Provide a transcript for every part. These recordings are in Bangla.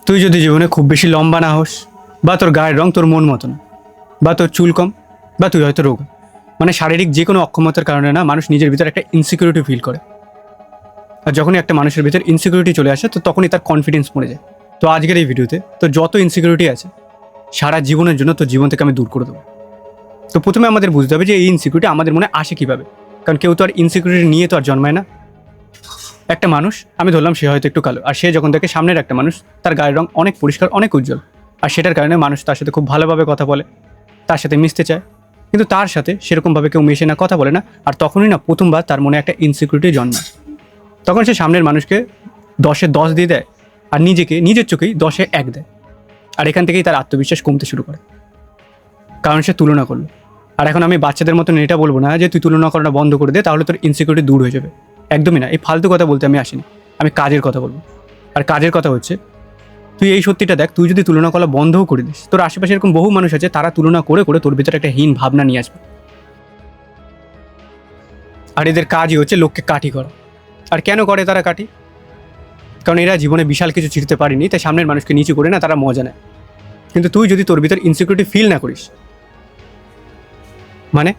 তুই যদি জীবনে খুব বেশি লম্বা না হোস, বা তোর গায়ের রং তোর মন মতো না, বা তোর চুল কম, বা তুই হয়তো রোগা, মানে শারীরিক যে কোনো অক্ষমতার কারণে না মানুষ নিজের ভিতরে একটা ইনসিকিউরিটি ফিল করে। আর যখনই একটা মানুষের ভিতরে ইনসিকিউরিটি চলে আসে তো তখনই তার কনফিডেন্স মরে যায়। তো আজকের এই ভিডিওতে তো যত ইনসিকিউরিটি আছে সারা জীবনের জন্য তোর জীবন থেকে আমি দূর করে দেবো। তো প্রথমে আমাদের বুঝতে হবে যে এই ইনসিকিউরিটি আমাদের মনে আসে কীভাবে, কারণ কেউ তো আর ইনসিকিউরিটি নিয়ে তো আর জন্মায় না। একটা মানুষ, আমি ধরলাম সে হয়তো একটু কালো, আর সে যখন দেখে সামনের একটা মানুষ তার গায়ের রং অনেক পরিষ্কার, অনেক উজ্জ্বল, আর সেটার কারণে মানুষ তার সাথে খুব ভালোভাবে কথা বলে, তার সাথে মিশতে চায়, কিন্তু তার সাথে সেরকমভাবে কেউ মেশে না, কথা বলে না, আর তখনই না প্রথমবার তার মনে একটা ইনসিকিউরিটি জন্মায়। তখন সে সামনের মানুষকে 10-এ 10 দিয়ে দেয়, আর নিজেকে নিজের চোখেই 10-এ 1 দেয়। আর এখান থেকেই তার আত্মবিশ্বাস কমতে শুরু করে, কারণ সে তুলনা করলো। আর এখন আমি বাচ্চাদের মতন এটা বলবো না যে তুই তুলনা করাটা বন্ধ করে দে, তাহলে তোর ইনসিকিউরিটি দূর হয়ে যাবে। একদমই না, এই ফালতু কথা বলতে আমি আসিনি, আমি কাজের কথা বলবো। আর কাজের কথা হচ্ছে, তুই এই সত্যিটা দেখ, তুই যদি তুলনা করা বন্ধও করে দিস, তোর আশেপাশে এরকম বহু মানুষ আছে তারা তুলনা করে করে তোর ভিতরে একটা হীন ভাবনা নিয়ে আসবে। আর এদের কাজই হচ্ছে লোককে কাঠি করা। আর কেন করে তারা কাঠি? কারণ এরা জীবনে বিশাল কিছু চিনতে পারেনি, তাই সামনের মানুষকে নিচু করে না তারা মজা নেয়। কিন্তু তুই যদি তোর ভিতর ইনসিকিউরিটি ফিল না করিস, মানে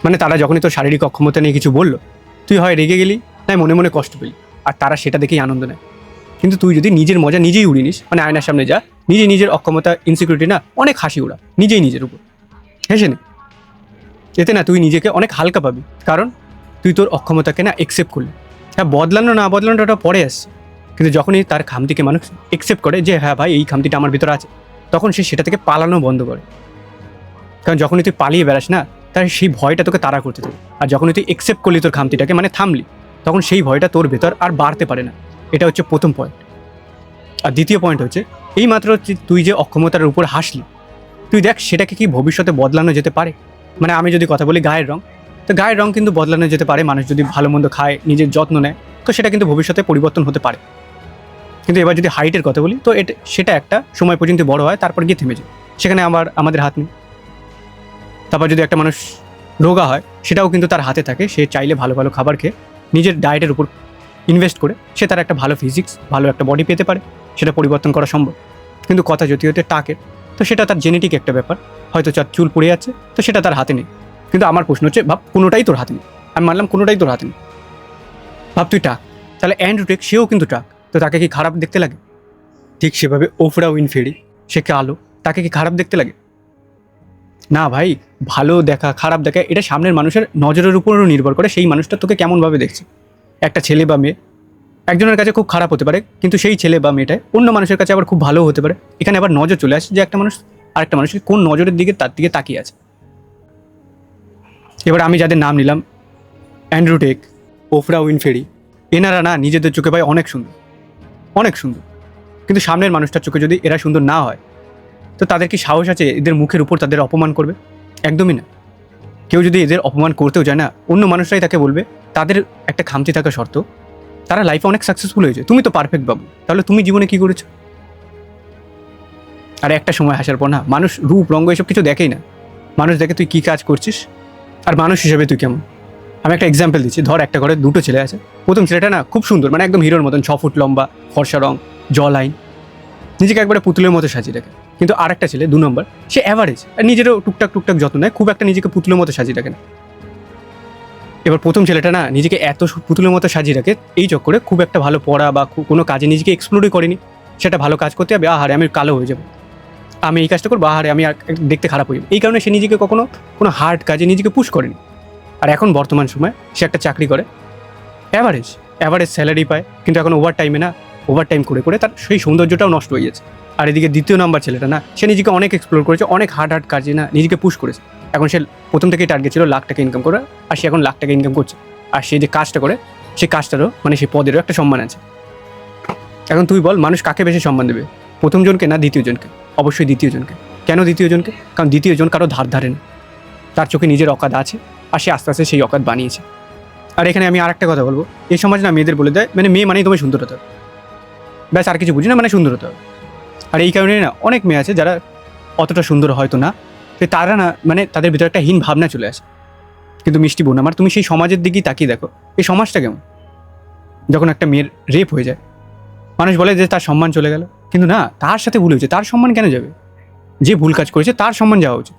মানে তারা যখনই তোর শারীরিক অক্ষমতা নিয়ে কিছু বললো, তুই হয় রেগে গেলি, না মনে মনে কষ্ট পেলি, আর তারা সেটা দেখেই আনন্দ নেয়। কিন্তু তুই যদি নিজের মজা নিজেই উড়িয়ে নিস, মানে আয়নার সামনে যা, নিজের অক্ষমতা ইনসিকিউরিটি না অনেক হাসি উড়া নিজের উপর, হেসে নে। এতে না তুই নিজেকে অনেক হালকা পাবি, কারণ তুই তোর অক্ষমতাকে না একসেপ্ট করলি। হ্যাঁ, বদলানো না বদলানোটা ওটা পরে আসছে, কিন্তু যখনই তার খামতিকে মানুষ একসেপ্ট করে যে হ্যাঁ ভাই এই খামতিটা আমার ভিতরে আছে, তখন সে সেটা থেকে পালানো বন্ধ করে। কারণ যখনই তুই পালিয়ে বেড়াস না, তার সেই ভয়টা তোকে তাড়া করতে দেবে। আর যখনই তুই একসেপ্ট করলি তোর খামতিটাকে, মানে থামলি, তখন সেই ভয়টা তোর ভেতর আর বাড়তে পারে না। এটা হচ্ছে প্রথম পয়েন্ট। আর দ্বিতীয় পয়েন্ট হচ্ছে, এই মাত্র তুই যে অক্ষমতার উপর হাসলি, তুই দেখ সেটাকে কি ভবিষ্যতে বদলানো যেতে পারে। মানে আমি যদি কথা বলি গায়ের রং, তো গায়ের রং কিন্তু বদলানো যেতে পারে। মানুষ যদি ভালো মন্দ খায়, নিজের যত্ন নেয়, তো সেটা কিন্তু ভবিষ্যতে পরিবর্তন হতে পারে। কিন্তু এবার যদি হাইটের কথা বলি, তো সেটা একটা সময় পর্যন্ত বড় হয়, তারপর গিয়ে থেমে যায়, সেখানে আমাদের হাত নেই। তারপর যদি একটা মানুষ রোগা হয়, সেটাও কিন্তু তার হাতে থাকে। সে চাইলে ভালো ভালো খাবার খেয়ে নিজের ডায়েটের উপর ইনভেস্ট করে সে তার একটা ভালো ফিজিক্স, ভালো একটা বডি পেতে পারে, সেটা পরিবর্তন করা সম্ভব। কিন্তু কথা যদি হতে টাকের, তো সেটা তার জেনেটিক একটা ব্যাপার, হয়তো তার চুল পড়ে যাচ্ছে, তো সেটা তার হাতে নেই। কিন্তু আমার প্রশ্ন হচ্ছে, ভাব কোনোটাই তোর হাতে নেই, আমি মানলাম কোনোটাই তোর হাতে নেই, ভাব তুই টাক, তাহলে অ্যান্ড্রু টেক সেও কিন্তু টাক, তো তাকে কি খারাপ দেখতে লাগে? ঠিক সেভাবে ওফরা উইনফ্রি, সে কালো, তাকে কি খারাপ দেখতে লাগে? না ভাই, ভালো দেখা খারাপ দেখা এটা সামনের মানুষের নজরের উপরও নির্ভর করে, সেই মানুষটা তোকে কেমনভাবে দেখছে। একটা ছেলে বা মেয়ে একজনের কাছে খুব খারাপ হতে পারে, কিন্তু সেই ছেলে বা মেয়েটাই অন্য মানুষের কাছে আবার খুব ভালো হতে পারে। এখানে আবার নজর চলে আসে যে একটা মানুষ আরেকটা মানুষকে কোন নজরের দিকে তার দিকে তাকিয়ে আছে। এবার আমি যাদের নাম নিলাম, অ্যান্ড্রু টেক, ওফরা উইনফ্রি, এনারা না নিজেদের চোখে ভাই অনেক সুন্দর, অনেক সুন্দর, কিন্তু সামনের মানুষটার চোখে যদি এরা সুন্দর না হয়, তো তাদের কি সাহস আছে এদের মুখের উপর তাদের অপমান করবে? একদমই না। কেউ যদি এদের অপমান করতেও যায় না, অন্য মানুষরাই তাকে বলবে তাদের একটা খামতি থাকা শর্ত তারা লাইফে অনেক সাকসেসফুল হয়েছে, তুমি তো পারফেক্ট বাবু, তাহলে তুমি জীবনে কি করেছো? আর একটা সময় আসার পর না মানুষ রূপ রঙ্গ এসব কিছু দেখেই না, মানুষ দেখে তুই কী কাজ করছিস আর মানুষ হিসেবে তুই কেমন। আমি একটা এক্সাম্পল দিচ্ছি, ধর একটা ঘরে দুটো ছেলে আছে, প্রথম ছেলেটা না খুব সুন্দর, মানে একদম হিরোর মতন, 6 ফুট লম্বা, ফর্সা রং, জ লাইন, নিজেকে একবারে পুতুলের মতো সাজিয়ে রাখে। কিন্তু আরেকটা ছেলে 2 নম্বর, সে অ্যাভারেজ, আর নিজেরও টুকটাক যত্ন নেয়, খুব একটা নিজেকে পুতুলের মতো সাজিয়ে রাখে না। এবার প্রথম ছেলেটা না নিজেকে এত পুতুলের মতো সাজিয়ে রাখে, এই চক্করে খুব একটা ভালো পড়া বা কোনো কাজে নিজেকে এক্সপ্লোরই করেনি। সেটা ভালো কাজ করতে হবে, আহারে আমি কালো হয়ে যাবো, আমি এই কাজটা করবো, আহারে আমি দেখতে খারাপ হয়ে যাবো, এই কারণে সে নিজেকে কখনো কোনো হার্ড কাজে নিজেকে পুশ করেনি। আর এখন বর্তমান সময় সে একটা চাকরি করে, অ্যাভারেজ স্যালারি পায়, কিন্তু এখন ওভার টাইম করে করে তার সেই সৌন্দর্যটাও নষ্ট হয়ে যাচ্ছে। আর এদিকে দ্বিতীয় নাম্বার ছেলেটা না, সে নিজেকে অনেক এক্সপ্লোর করেছে, অনেক হার্ড কাজে না নিজেকে পুশ করেছে। এখন সে প্রথম থেকেই টার্গেট ছিল লাখ টাকা ইনকাম করা, আর সে এখন লাখ টাকা ইনকাম করছে। আর সে যে কাজটা করে, সেই কাজটারও মানে সেই পদেরও একটা সম্মান আছে। এখন তুই বল, মানুষ কাকে বেশি সম্মান দেবে, প্রথম জনকে না দ্বিতীয় জনকে? অবশ্যই দ্বিতীয় জনকে। কেন দ্বিতীয় জনকে? কারণ দ্বিতীয় জন কারো ধারে না, তার চোখে নিজের অকাত আছে, আর সে আস্তে আস্তে সেই অকাত বানিয়েছে। আর এখানে আমি আরেকটা কথা বলবো, এই সমাজ না মেয়েদের বলে দেয় মানে মেয়ে মানেই তোমায় সুন্দর হতে হবে, ব্যাস আর কিছু বুঝি না, মানে সুন্দর হতে হবে। আর এই কারণে না অনেক মেয়ে আছে যারা অতটা সুন্দর হয়তো না, তারা না মানে তাদের ভিতরে একটা হীন ভাবনা চলে আসে। কিন্তু মিষ্টি বোন আমার, তুমি সেই সমাজের দিকেই তাকিয়ে দেখো, এই সমাজটা কেমন। যখন একটা মেয়ের রেপ হয়ে যায়, মানুষ বলে যে তার সম্মান চলে গেল, কিন্তু না, তার সাথে ভুল হয়েছে, তার সম্মান কেন যাবে? যে ভুল কাজ করেছে তার সম্মান যাওয়া উচিত।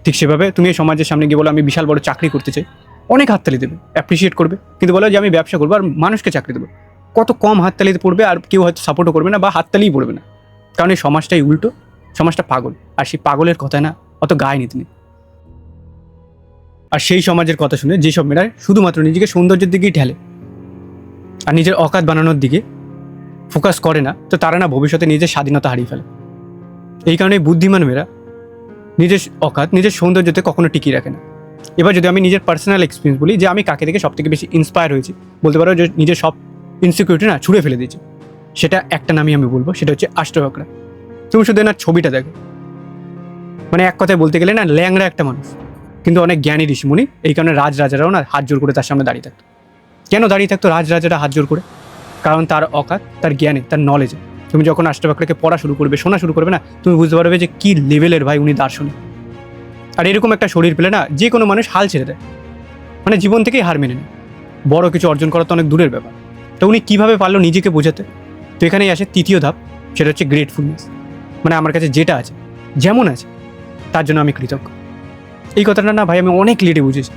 ঠিক সেভাবে তুমি এই সমাজের সামনে গিয়ে বলো আমি বিশাল বড় চাকরি করতে চাই, অনেক হাততালি দেবে, অ্যাপ্রিসিয়েট করবে। কিন্তু বলো যে আমি ব্যবসা করবো আর মানুষকে চাকরি দেবো, কত কম হাততালিতে পড়বে, আর কেউ হয়তো সাপোর্টও করবে না বা হাততালিই পড়বে না। কারণ এই সমাজটাই উল্টো, সমাজটা পাগল, আর সেই পাগলের কথা না অত গায়ে নিতে নেই। আর সেই সমাজের কথা শুনে যেসব মেয়েরা শুধুমাত্র নিজেকে সৌন্দর্যের দিকেই ঠেলে আর নিজের অকাত বানানোর দিকে ফোকাস করে না, তো তারা না ভবিষ্যতে নিজের স্বাধীনতা হারিয়ে ফেলে। এই কারণে বুদ্ধিমান মেয়েরা নিজের অকাত, নিজের সৌন্দর্যতে কখনো টিকিয়ে রাখে না। এবার যদি আমি নিজের পার্সোনাল এক্সপিরিয়েন্স বলি, যে আমি কাকে থেকে সব থেকে বেশি ইন্সপায়ার হয়েছি, বলতে পারো যে নিজের সব ইনসিকিউরিটি না ছুঁড়ে ফেলে দিয়েছি, সেটা একটা নামই আমি বলবো, সেটা হচ্ছে আষ্টবকরা। তুমি শুধু না ছবিটা দেখো, মানে এক কথায় বলতে গেলে না ল্যাংড়া একটা মানুষ, কিন্তু অনেক জ্ঞানী ঋষিমুনি। এই কারণে রাজরাজারাও না হাত জোর করে তার সামনে দাঁড়িয়ে থাকতো। কেন দাঁড়িয়ে থাকতো রাজরাজারা হাত জোর করে? কারণ তার অকাত, তার জ্ঞানে, তার নলেজে। তুমি যখন আষ্টবকরাকে পড়া শুরু করবে, শোনা শুরু করবে না, তুমি বুঝতে পারবে যে কি লেভেলের ভাই উনি দার্শনিক। আর এরকম একটা শরীর পেলে না যে কোনো মানুষ হাল ছেড়ে দেয়, মানে জীবন থেকেই হার মেনে নেয়। বড় কিছু অর্জন করা তো অনেক দূরের ব্যাপার। তো উনি কীভাবে পারলো নিজেকে বোঝাতে? তো এখানেই আসে তৃতীয় ধাপ, সেটা হচ্ছে গ্রেটফুলনেস। মানে আমার কাছে যেটা আছে, যেমন আছে, তার জন্য আমি কৃতজ্ঞ। এই কথাটা না ভাই আমি অনেক লেটে বুঝেছি।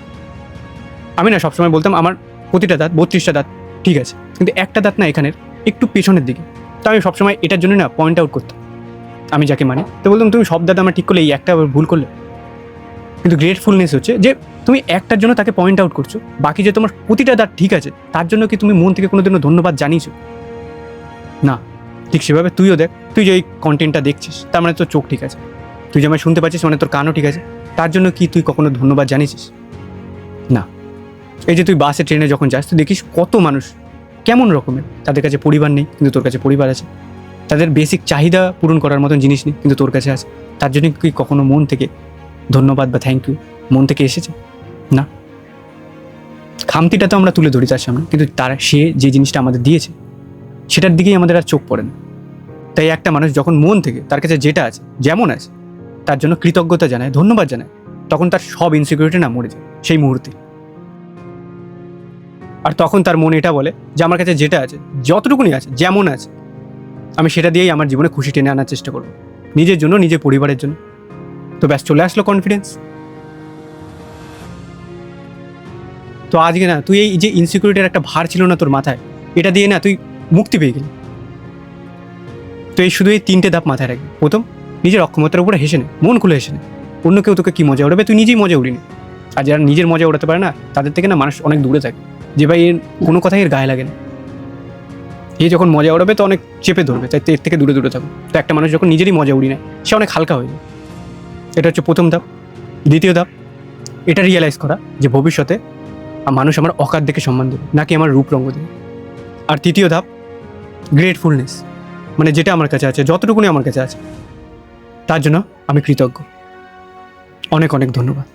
আমি না সবসময় বলতাম আমার প্রতিটা দাঁত, 32টা দাঁত ঠিক আছে, কিন্তু একটা দাঁত না এখানের একটু পেছনের দিকে। তো আমি সবসময় এটার জন্য না পয়েন্ট আউট করতাম আমি যাকে মানি। তো বলতাম তুমি সব দাঁত আমার ঠিক করলে, এই একটা আবার ভুল করলে। কিন্তু গ্রেটফুলনেস হচ্ছে যে তুমি একটার জন্য তাকে পয়েন্ট আউট করছো, বাকি যে তোমার প্রতিটা দাঁত ঠিক আছে তার জন্য কি তুমি মন থেকে কোনোদিনও ধন্যবাদ জানিয়েছো? না। ঠিক সেভাবে তুইও দেখ, তুই যে এই কন্টেন্টটা দেখছিস তার মানে তোর চোখ ঠিক আছে, তুই যে আমায় শুনতে পাচ্ছিস মানে তোর কানও ঠিক আছে, তার জন্য কি তুই কখনো ধন্যবাদ জানিয়েছিস? না। এই যে তুই বাসে ট্রেনে যখন যাস, তুই দেখিস কত মানুষ কেমন রকমের, তাদের কাছে পরিবার নেই কিন্তু তোর কাছে পরিবার আছে, তাদের বেসিক চাহিদা পূরণ করার মতন জিনিস নেই কিন্তু তোর কাছে আছে। তার জন্য কি কখনো মন থেকে ধন্যবাদ বা থ্যাংক ইউ মন থেকে এসেছে? না। খামতিটা তো আমরা তুলে ধরি তার সামনে, কিন্তু সে যে জিনিসটা আমাদের দিয়েছে সেটার দিকেই আমাদের আর চোখ পড়ে না। তাই একটা মানুষ যখন মন থেকে তার কাছে যেটা আছে, যেমন আছে, তার জন্য কৃতজ্ঞতা জানায়, ধন্যবাদ জানায়, তখন তার সব ইনসিকিউরিটি না মরে যায় সেই মুহূর্তে। আর তখন তার মন এটা বলে যে আমার কাছে যেটা আছে, যতটুকুনি আছে, যেমন আছে, আমি সেটা দিয়েই আমার জীবনে খুশি টেনে আনার চেষ্টা করবো, নিজের জন্য, নিজের পরিবারের জন্য। তো ব্যাস চলে আসলো কনফিডেন্স। তো আজকে না তুই এই যে ইনসিকিউরিটির একটা ভার ছিল না তোর মাথায়, এটা দিয়ে না তুই মুক্তি পেয়ে গেলি। তো এই শুধু এই 3টে ধাপ মাথায় রাখবি। প্রথম, নিজের অক্ষমতার উপরে হেসে নে, মন খুলে হেসে নে। অন্য কেউ তোকে কি মজা উড়াবে, তুই নিজেই মজা উড়ি নে। আর যারা নিজের মজা উড়াতে পারে না, তাদের থেকে না মানুষ অনেক দূরে থাকে, যে ভাই এর কোনো কথাই এর গায়ে লাগে না। এ যখন মজা উড়াবে তো অনেক চেপে ধরবে, তাই এর থেকে দূরে দূরে থাকো। তো একটা মানুষ যখন নিজেরই মজা উড়ি নেয়, সে অনেক হালকা হয়ে যায়। এটা হচ্ছে প্রথম ধাপ। দ্বিতীয় ধাপ, এটা রিয়েলাইজ করা যে ভবিষ্যতে মানুষ আমার অকাত দেখে সম্মান দেবে, নাকি আমার রূপ রঙ্গ দেবে। আর তৃতীয় ধাপ, গ্রেটফুলনেস, মানে যেটা আমার কাছে আছে, যতটুকুনি আমার কাছে আছে, তার জন্য আমি কৃতজ্ঞ। অনেক অনেক ধন্যবাদ।